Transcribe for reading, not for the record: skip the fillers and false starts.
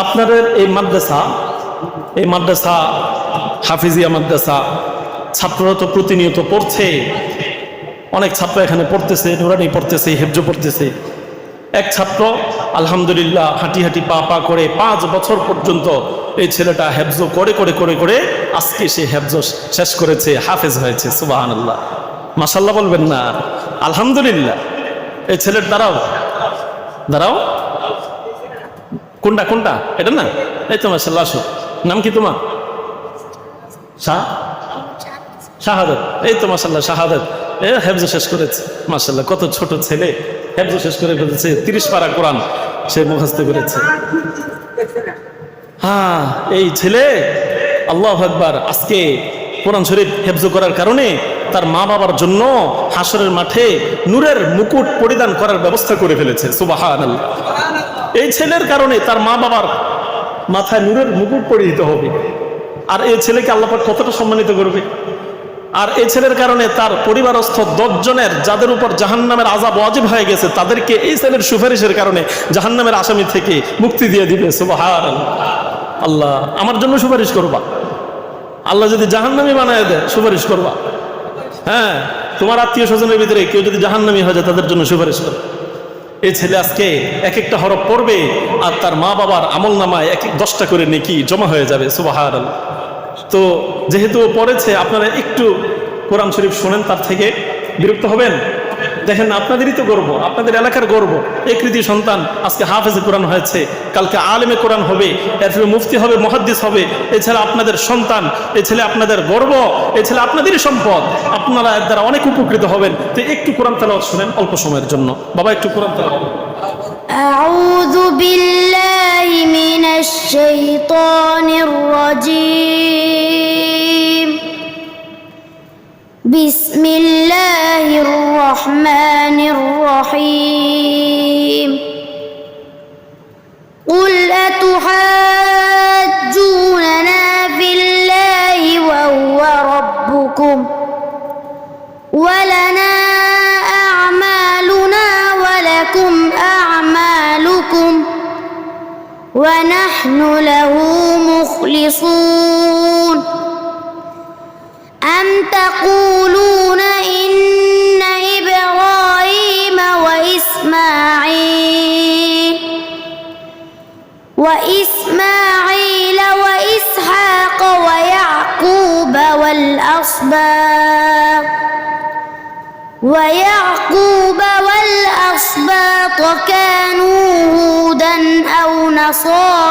আপনাদের এই মাদ্রাসা হাফিজিয়া মাদ্রাসা ছাত্ররা তো প্রতিনিয়ত পড়ছে, অনেক ছাত্র এখানে পড়তেছে, নুরানি পড়তেছে, হেফজ পড়তেছে। এক ছাত্র আলহামদুলিল্লাহ হাঁটি হাঁটি পা পা করে 5 বছর পর্যন্ত এই ছেলেটা হেফজ করে করে করে করে আজকে সে হেফজ শেষ করেছে, হাফেজ হয়েছে। সুবহানাল্লাহ, মাশাআল্লাহ বলবেন না? আলহামদুলিল্লাহ। এই ছেলের দাঁড়াও, কোনটা এটা না? এই তো মাশাআল্লাহ। আসো, নাম কি তোমার? শাহাদাত। এই তো মাশাআল্লাহ, শাহাদাত হেফজ শেষ করেছে। মাশাআল্লাহ, কত ছোট ছেলে হেফজ শেষ করে ফেলেছে। 30 পারা কোরআন সে মুখস্থ করেছে। হ্যাঁ, এই ছেলে আল্লাহু আকবার আজকে কোরআন শরীফ হেফজ করার কারণে তার মা বাবার জন্য হাসরের মাঠে নূরের মুকুট পরিধান করার ব্যবস্থা করে ফেলেছে। সুবহানাল্লাহ। এই ছেলের কারণে তার মা বাবার মাথায় নূরের মুকুট পরিহিত হবে। আর এই ছেলেকে আল্লাহ পাক কতটা সম্মানিত করবে। আর এই ছেলের কারণে তার পরিবারস্থ 10 জনের যাদের উপর জাহান্নামের আযাব ওয়াজিব হয়ে গেছে তাদেরকে এই ছেলের সুপারিশের কারণে জাহান্নামের আসামি থেকে মুক্তি দিয়ে দিবে। সুবহানাল্লাহ। আল্লাহ আমার জন্য সুপারিশ করবা। আল্লাহ যদি জাহান্নামী বানায় দেয় সুপারিশ করবা। হ্যাঁ, তোমার আত্মীয় স্বজনের ভিতরে কেউ যদি জাহান্নামী হয়ে যায় তাদের জন্য সুপারিশ করবে। এই ছেলে আজকে এক একটা হরফ পড়বে আর তার মা বাবার আমল নামায় 10টা করে নেকি জমা হয়ে যাবে। সুবহানাল্লাহ। তো যেহেতু পড়েছে, আপনারা একটু কোরআন শরীফ শোনেন, তার থেকে বিরক্ত হবেন? দেখেন, আপনাদেরই তো গর্ব, আপনাদের এলাকার গর্ব। এই কৃতি সন্তান আজকে হাফেজে কোরআন হয়েছে, কালকে আলেমে কোরআন হবে, এরপরে মুফতি হবে, মুহাদ্দিস হবে। এই ছেলে আপনাদের সন্তান, এই ছেলে আপনাদের গর্ব, এই ছেলে আপনাদেরই সম্পদ। আপনারা এর দ্বারা অনেক উপকৃত হবেন। তো একটু কোরআন তেলাওয়াত শুনেন অল্প সময়ের জন্য। বাবা একটু কোরআন তেলাওয়াত। أعوذ بالله من الشيطان الرجيم. بسم الله الرحمن الرحيم. قل أتحاجوننا في الله وهو ربكم ولنا أعمالنا ولكم أعمالكم ونحن له مخلصون. أم تقولون إن إبراهيم وإسماعيل وإسحاق ويعقوب والأسباط كانوا هودا أو نصارى